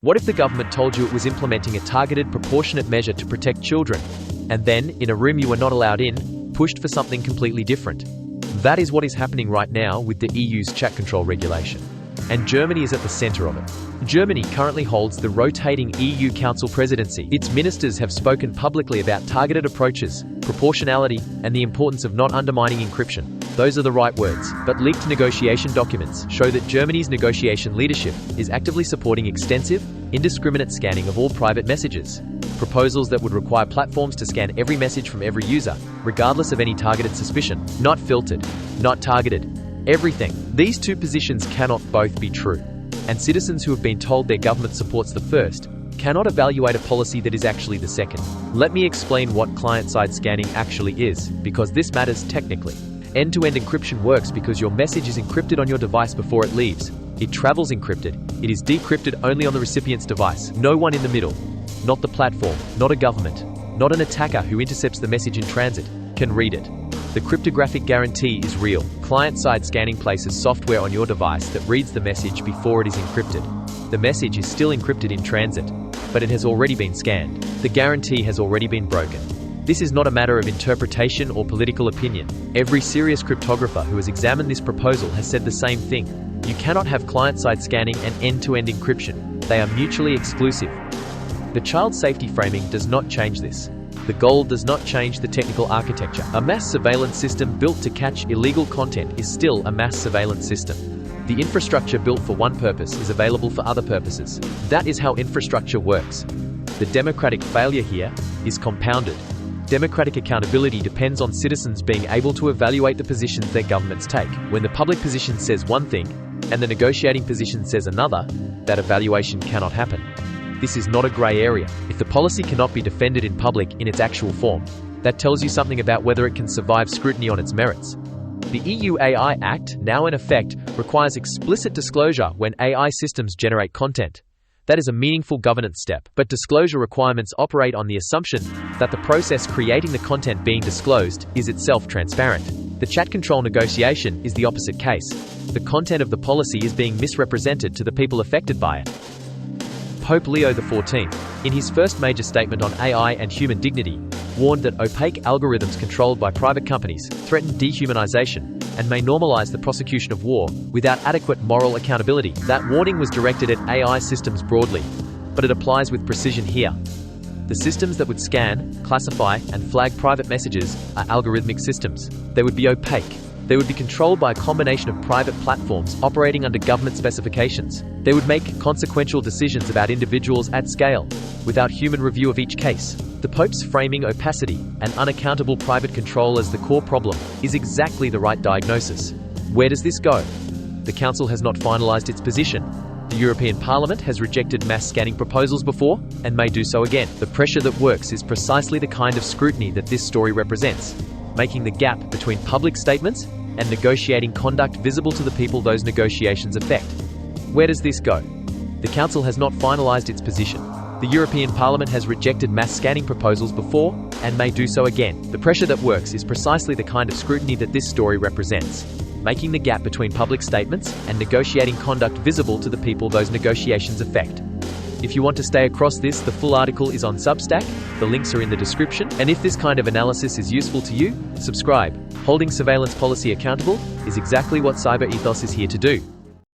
What if the government told you it was implementing a targeted, proportionate measure to protect children, and then, in a room you were not allowed in, pushed for something completely different? That is what is happening right now with the EU's chat control regulation. And Germany is at the center of it. Germany currently holds the rotating EU Council presidency. Its ministers have spoken publicly about targeted approaches, proportionality, and the importance of not undermining encryption. Those are the right words, but leaked negotiation documents show that Germany's negotiation leadership is actively supporting extensive, indiscriminate scanning of all private messages. Proposals that would require platforms to scan every message from every user, regardless of any targeted suspicion. Not filtered, not targeted. Everything. These two positions cannot both be true. And citizens who have been told their government supports the first cannot evaluate a policy that is actually the second. Let me explain what client-side scanning actually is, because this matters technically. End-to-end encryption works because your message is encrypted on your device before it leaves. It travels encrypted. It is decrypted only on the recipient's device. No one in the middle. Not the platform, not a government, not an attacker who intercepts the message in transit, can read it. The cryptographic guarantee is real. Client-side scanning places software on your device that reads the message before it is encrypted. The message is still encrypted in transit, but it has already been scanned. The guarantee has already been broken. This is not a matter of interpretation or political opinion. Every serious cryptographer who has examined this proposal has said the same thing. You cannot have client-side scanning and end-to-end encryption. They are mutually exclusive. The child safety framing does not change this. The goal does not change the technical architecture. A mass surveillance system built to catch illegal content is still a mass surveillance system. The infrastructure built for one purpose is available for other purposes. That is how infrastructure works. The democratic failure here is compounded. Democratic accountability depends on citizens being able to evaluate the positions their governments take. When the public position says one thing, and the negotiating position says another, that evaluation cannot happen. This is not a grey area. If the policy cannot be defended in public in its actual form, that tells you something about whether it can survive scrutiny on its merits. The EU AI Act, now in effect, requires explicit disclosure when AI systems generate content. That is a meaningful governance step, but disclosure requirements operate on the assumption that the process creating the content being disclosed is itself transparent. The chat control negotiation is the opposite case. The content of the policy is being misrepresented to the people affected by it. Pope Leo XIV, in his first major statement on AI and human dignity, warned that opaque algorithms controlled by private companies threaten dehumanization and may normalize the prosecution of war without adequate moral accountability. That warning was directed at AI systems broadly, but it applies with precision here. The systems that would scan, classify, and flag private messages are algorithmic systems. They would be opaque. They would be controlled by a combination of private platforms operating under government specifications. They would make consequential decisions about individuals at scale, without human review of each case. The Pope's framing opacity and unaccountable private control as the core problem is exactly the right diagnosis. Where does this go? The Council has not finalized its position. The European Parliament has rejected mass scanning proposals before, and may do so again. The pressure that works is precisely the kind of scrutiny that this story represents, making the gap between public statements and negotiating conduct visible to the people those negotiations affect. Where does this go? The Council has not finalized its position. The European Parliament has rejected mass scanning proposals before, and may do so again. The pressure that works is precisely the kind of scrutiny that this story represents, making the gap between public statements and negotiating conduct visible to the people those negotiations affect. If you want to stay across this, the full article is on Substack, the links are in the description, and if this kind of analysis is useful to you, subscribe. Holding surveillance policy accountable is exactly what Cyber Ethos is here to do.